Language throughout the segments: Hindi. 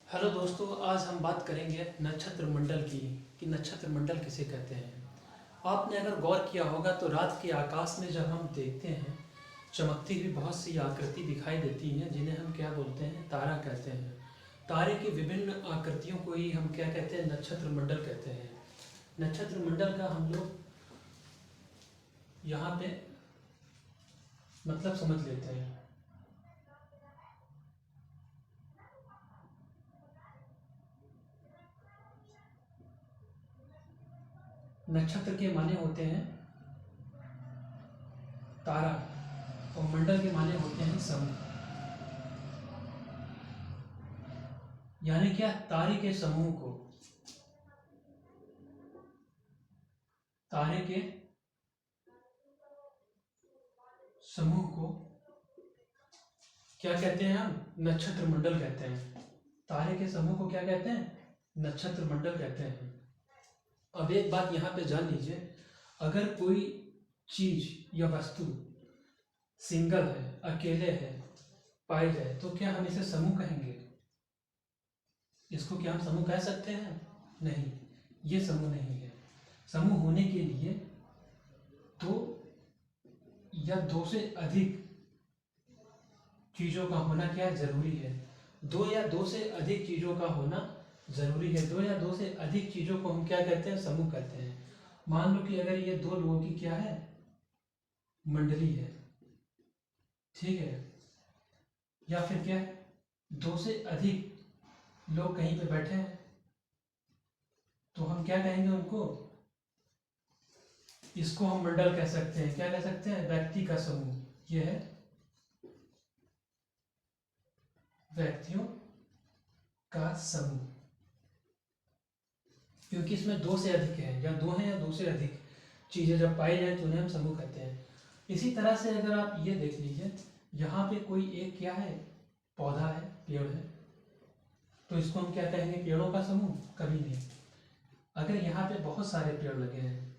हेलो दोस्तों, आज हम बात करेंगे नक्षत्र मंडल की कि नक्षत्र मंडल किसे कहते हैं। आपने अगर गौर किया होगा तो रात के आकाश में जब हम देखते हैं चमकती हुई बहुत सी आकृति दिखाई देती हैं जिन्हें हम क्या बोलते हैं, तारा कहते हैं। तारे की विभिन्न आकृतियों को ही हम क्या कहते हैं, नक्षत्र मंडल कहते हैं। नक्षत्र मंडल का हम लोग यहाँ पे मतलब समझ लेते हैं। नक्षत्र के माने होते हैं तारा और मंडल के माने होते हैं समूह। यानी क्या, तारे के समूह को, तारे के समूह को क्या कहते हैं, हम नक्षत्र मंडल कहते हैं। तारे के समूह को क्या कहते हैं, नक्षत्र मंडल कहते हैं। अब एक बात यहाँ पे जान लीजिए, अगर कोई चीज या वस्तु सिंगल है, अकेले है, पाई जाए तो क्या हम इसे समूह कहेंगे? इसको क्या हम समूह कह सकते हैं? नहीं, ये समूह नहीं है। समूह होने के लिए दो या दो से अधिक चीजों का होना क्या जरूरी है। दो या दो से अधिक चीजों का होना जरूरी है। दो या दो से अधिक चीजों को हम क्या कहते हैं, समूह कहते हैं। मान लो कि अगर ये दो लोगों की क्या है, मंडली है, ठीक है, या फिर क्या है, दो से अधिक लोग कहीं पे बैठे हैं तो हम क्या कहेंगे उनको, इसको हम मंडल कह सकते हैं। क्या कह सकते हैं, व्यक्ति का समूह। यह है व्यक्तियों का समूह, क्योंकि इसमें दो से अधिक है, या दो हैं या दो से अधिक चीजें जब पाई जाए तो उन्हें हम समूह कहते हैं। इसी तरह से अगर आप ये देख लीजिए, यहाँ पे कोई एक क्या है, पौधा है, पेड़ है, तो इसको हम क्या कहेंगे, पेड़ों का समूह? कभी नहीं। अगर यहाँ पे बहुत सारे पेड़ लगे हैं,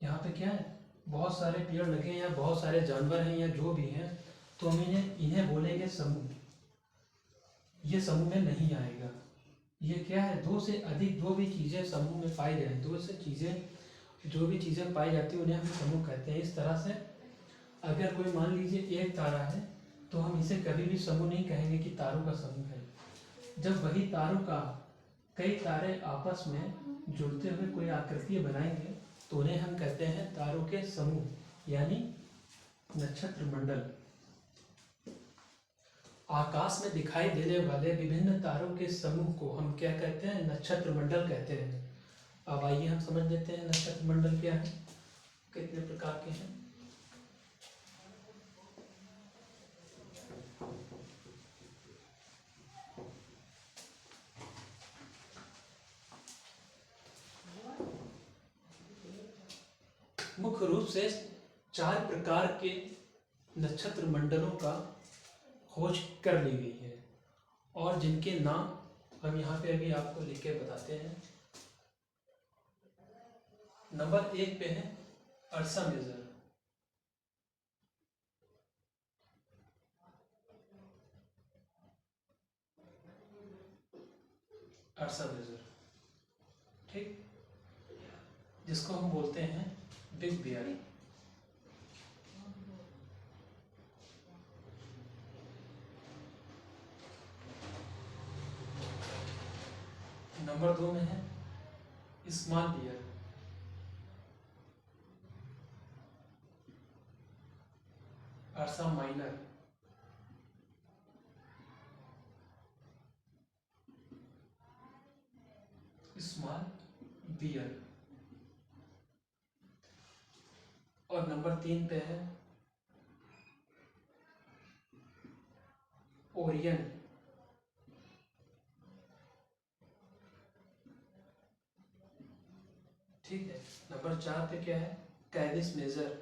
यहाँ पे क्या है, बहुत सारे पेड़ लगे हैं या बहुत सारे जानवर हैं या जो भी हैं, तो हम इन्हें इन्हें बोलेंगे समूह। ये समूह में नहीं आएगा। ये क्या है, दो से अधिक जो भी चीजें समूह में पाई जाए, दो से चीजें जो भी चीजें पाई जाती है उन्हें हम समूह कहते हैं। इस तरह से अगर कोई मान लीजिए एक तारा है तो हम इसे कभी भी समूह नहीं कहेंगे कि तारों का समूह है। जब वही तारों का कई तारे आपस में जुड़ते हुए कोई आकृति बनाएंगे तो उन्हें हम कहते हैं तारों के समूह, यानी नक्षत्र मंडल। आकाश में दिखाई देने वाले विभिन्न तारों के समूह को हम क्या कहते हैं, नक्षत्र मंडल कहते हैं। अब आइए हम समझ लेते हैं नक्षत्र मंडल क्या है, कितने प्रकार के हैं। मुख्य रूप से 4 प्रकार के नक्षत्र मंडलों का खोज कर ली गई है और जिनके नाम हम यहाँ पे अभी आपको लिख के बताते हैं। नंबर 1 पे है अर्सा मेजर। अर्सा मेजर, ठीक, जिसको हम बोलते हैं बिग बियर। नंबर 2 में है small bear. Ursa minor. Small bear. और नंबर 3 पे है ओरियन। ठीक है। नंबर 4 पे क्या है, कैनिस मेजर।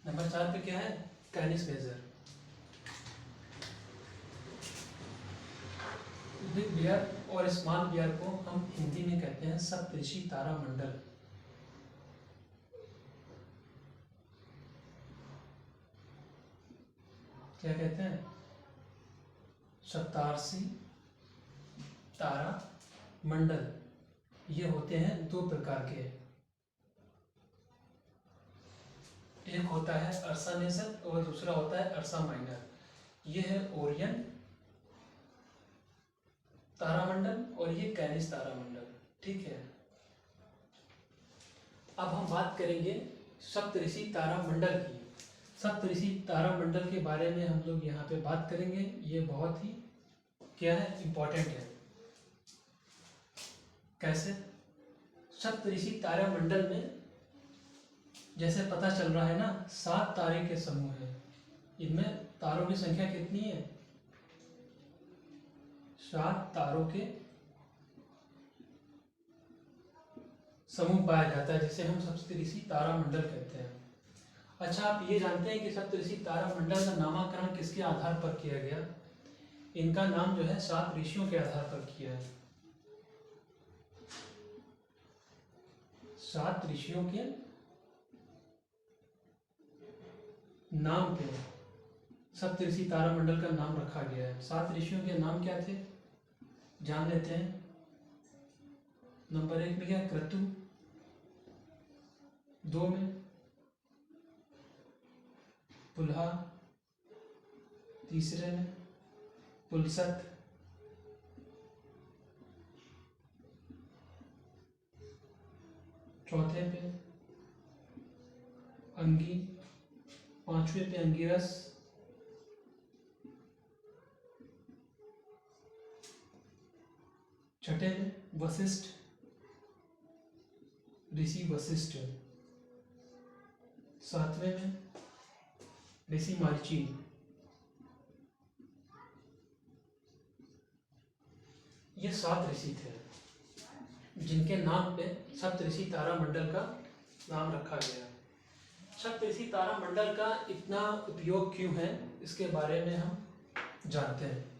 नंबर 4 पे क्या है, कैनिस मेजर। बिग बियर और स्मॉल बियर को हम हिंदी में कहते हैं सप्तऋषि तारा मंडल। क्या कहते हैं, सप्तार्षी तारा मंडल। ये होते हैं दो प्रकार के, एक होता है अर्सा मेजर और दूसरा होता है अर्सा माइनर। ये है ओरियन तारामंडल और ये कैनिस तारामंडल। ठीक है, अब हम बात करेंगे सप्तऋषि तारामंडल की। सप्तऋषि तारामंडल के बारे में हम लोग यहाँ पे बात करेंगे। ये बहुत ही क्या है, इम्पोर्टेंट है। कैसे? सप्तऋषि तारामंडल में जैसे पता चल रहा है ना, 7 तारे के समूह हैं। इनमें तारों की संख्या कितनी है? 7 तारों के समूह पाया जाता है, जिसे हम सप्तऋषि तारामंडल कहते हैं। अच्छा, आप ये जानते हैं कि सप्तऋषि तारामंडल का नामकरण किसके आधार पर किया गया? इनका नाम जो है 7 ऋषियों के आधार पर किया है। 7 ऋषियों के नाम पे सप्तऋषि तारामंडल का नाम रखा गया है। 7 ऋषियों के नाम क्या थे, जान लेते हैं। नंबर 1 में क्या, क्रतु। 2 में पुलहा। तीसरे में पुलसत। चौथे पे अंगी। 5वें पे अंगिरस। 6ठे में वशिष्ठ, ऋषि वशिष्ठ। 7वें में ऋषि मारीची। ये 7 ऋषि थे जिनके नाम पे सप्तऋषि तारामंडल का नाम रखा गया। सप्तऋषि तारामंडल का इतना उपयोग क्यों है, इसके बारे में हम जानते हैं।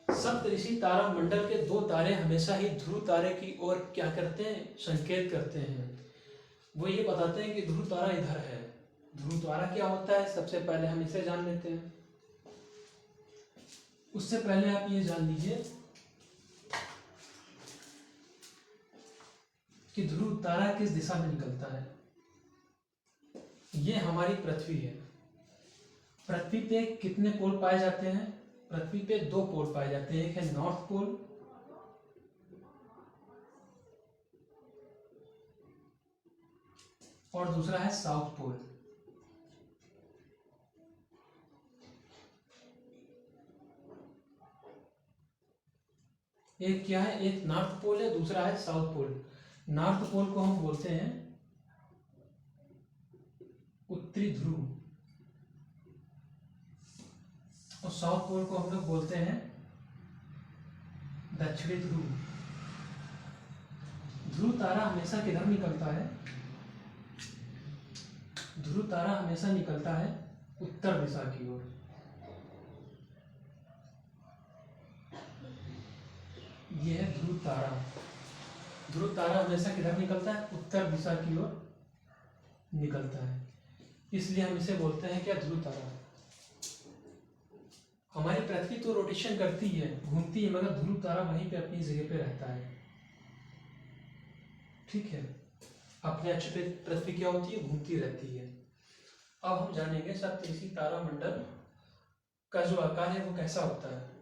सप्तऋषि तारामंडल के 2 तारे हमेशा ही ध्रुव तारे की ओर क्या करते हैं, संकेत करते हैं। वो ये बताते हैं कि ध्रुव तारा इधर है। ध्रुव तारा क्या होता है, सबसे पहले हम इसे जान लेते हैं। उससे पहले आप ये जान लीजिए कि ध्रुव तारा किस दिशा में निकलता है। ये हमारी पृथ्वी है। पृथ्वी पे कितने पोल पाए जाते हैं? पृथ्वी पे 2 पोल पाए जाते हैं, एक है नॉर्थ पोल और दूसरा है साउथ पोल। एक क्या है, एक नॉर्थ पोल है, दूसरा है साउथ पोल। नॉर्थ पोल को हम बोलते हैं उत्तरी ध्रुव और साउथ पोल को हम लोग बोलते हैं दक्षिणी ध्रुव। ध्रुव तारा हमेशा किधर निकलता है? ध्रुव तारा हमेशा निकलता है उत्तर दिशा की ओर। यह है ध्रुव तारा। ध्रुव तारा हमेशा किधर निकलता है? उत्तर दिशा की ओर निकलता है, इसलिए हम इसे बोलते हैं क्या, ध्रुव तारा। हमारी पृथ्वी तो रोटेशन करती है, घूमती है, मगर ध्रुव तारा वहीं पे अपनी जगह पे रहता है। ठीक है, अपने अक्ष पे पृथ्वी क्या होती है, घूमती रहती है। अब हम जानेंगे सप्तऋषि तारामंडल का जो आकार है वो कैसा होता है।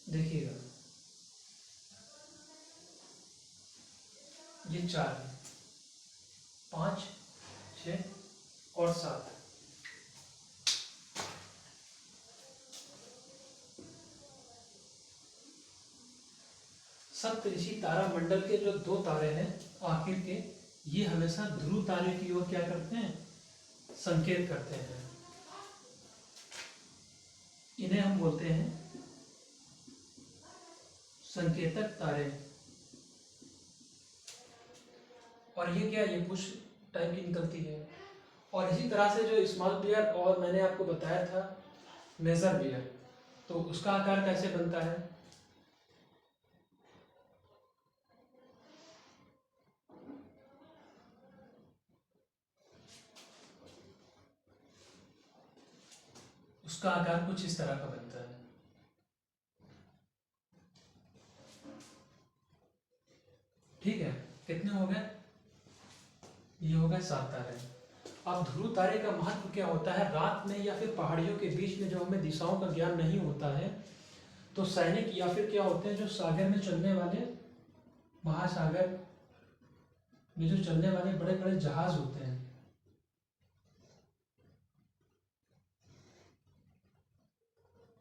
देखिएगा, ये 4 है, 5, 6 और 7। सप्तऋषि तारा मंडल के जो 2 तारे हैं आखिर के, ये हमेशा ध्रुव तारे की ओर क्या करते हैं, संकेत करते हैं। इन्हें हम बोलते हैं संकेतक तारे। और ये क्या, ये पुश टाइप की निकलती है। और इसी तरह से जो स्मॉल बियर और मैंने आपको बताया था मेजर बियर, तो उसका आकार कैसे बनता है, उसका आकार कुछ इस तरह का बनता है। ठीक है, कितने हो गए, ये हो गए 7 तारे। अब ध्रुव तारे का महत्व क्या होता है, रात में या फिर पहाड़ियों के बीच में जो हमें दिशाओं का ज्ञान नहीं होता है, तो सैनिक या फिर क्या होते हैं जो सागर में चलने वाले, महासागर में जो चलने वाले बड़े बड़े जहाज होते हैं,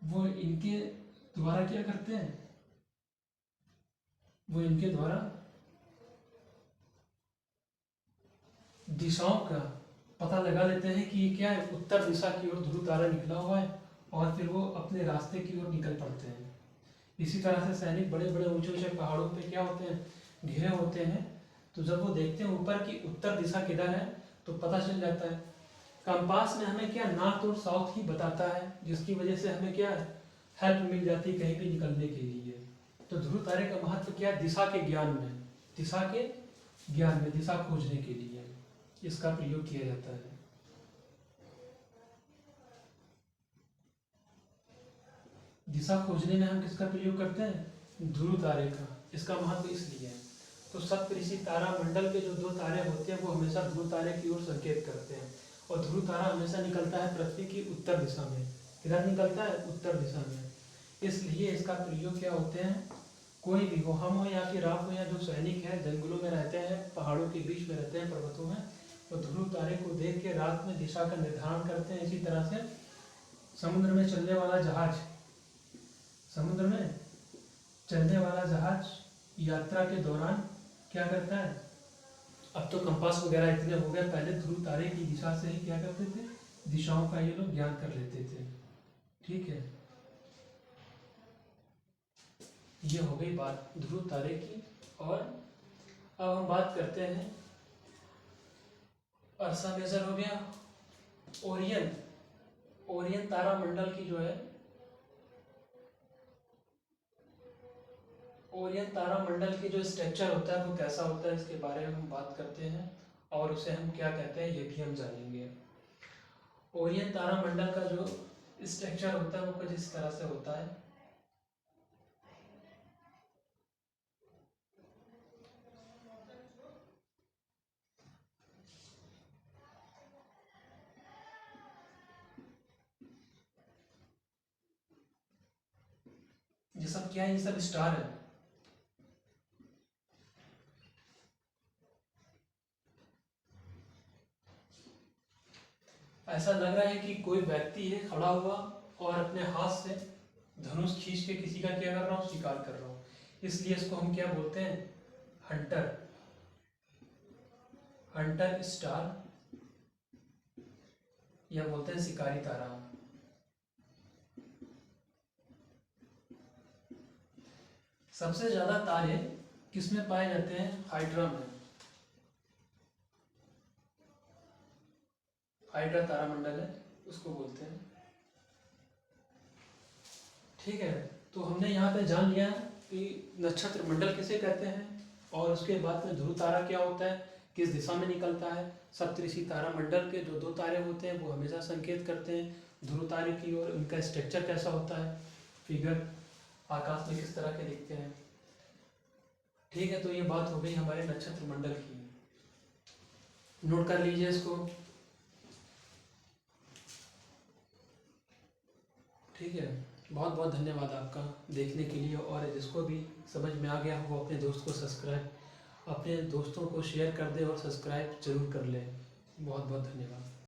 वो इनके द्वारा क्या करते हैं, वो इनके द्वारा दिशाओं का पता लगा लेते हैं कि ये क्या है, उत्तर दिशा की ओर ध्रुव तारा निकला हुआ है, और फिर वो अपने रास्ते की ओर निकल पड़ते हैं। इसी तरह से सैनिक बड़े बड़े ऊंचे ऊंचे पहाड़ों पे क्या होते हैं, घिरे होते हैं, तो जब वो देखते हैं ऊपर की उत्तर दिशा किधर है, तो पता चल जाता है। कंपास में हमें क्या नॉर्थ और साउथ ही बताता है, जिसकी वजह से हमें क्या हेल्प मिल जाती है कहीं भी निकलने के लिए। तो ध्रुव तारे का महत्व क्या है, दिशा के ज्ञान में, दिशा के ज्ञान में, दिशा खोजने के लिए इसका प्रयोग किया जाता है। दिशा खोजने में हम किसका प्रयोग करते हैं, ध्रुव तारे का। इसका महत्व इसलिए है। तो सप्तऋषि तारा मंडल के जो 2 तारे होते हैं वो हमेशा ध्रुव तारे की ओर संकेत करते हैं। और ध्रुव तारा हमेशा निकलता है पृथ्वी की उत्तर दिशा में। किधर निकलता है, उत्तर दिशा में। इसलिए इसका प्रयोग क्या होते हैं, कोई भी हो, हम हो या फिर आप हो, या जो सैनिक है जंगलों में रहते हैं, पहाड़ों के बीच में रहते हैं, पर्वतों में, वो ध्रुव तारे को देख के रात में दिशा का निर्धारण करते हैं। इसी तरह से समुद्र में चलने वाला जहाज, समुद्र में चलने वाला जहाज यात्रा के दौरान क्या करता है, अब तो कंपास वगैरह इतने हो गए, पहले ध्रुव तारे की दिशा से ही क्या करते थे, दिशाओं का ये लोग ज्ञान कर लेते थे। ठीक है, ये हो गई बात ध्रुव तारे की। और अब हम बात करते हैं, अर्सा मेजर हो गया, ओरियन, ओरियन तारा मंडल की जो है, ओरियन तारा मंडल की जो स्ट्रक्चर होता है वो कैसा होता है, इसके बारे में हम बात करते हैं, और उसे हम क्या कहते हैं ये भी हम जानेंगे। ओरियन तारा मंडल का जो स्ट्रक्चर होता है वो कुछ इस तरह से होता है। ये सब क्या है, ये सब स्टार है। ऐसा लग रहा है कि कोई व्यक्ति है खड़ा हुआ और अपने हाथ से धनुष खींच के किसी का क्या कर रहा हूँ, शिकार कर रहा हूँ। इसलिए इसको हम क्या बोलते हैं, हंटर, हंटर स्टार, या बोलते हैं शिकारी तारा। सबसे ज्यादा तारे किसमें पाए जाते हैं, हाइड्रा में। हाइड्रा तारामंडल है, उसको बोलते हैं। ठीक है, तो हमने यहाँ पे जान लिया कि नक्षत्र मंडल किसे कहते हैं, और उसके बाद में ध्रुव तारा क्या होता है, किस दिशा में निकलता है। सप्तऋषि तारा मंडल के जो 2 तारे होते हैं वो हमेशा संकेत करते हैं ध्रुव तारे की ओर, उनका स्ट्रक्चर कैसा होता है, फिगर आकाश में किस तरह के दिखते हैं। ठीक है, तो ये बात हो गई हमारे नक्षत्र मंडल की, नोट कर लीजिए इसको। ठीक है, बहुत बहुत धन्यवाद आपका देखने के लिए, और जिसको भी समझ में आ गया वो अपने दोस्त को सब्सक्राइब, अपने दोस्तों को शेयर कर दे और सब्सक्राइब जरूर कर ले। बहुत बहुत धन्यवाद।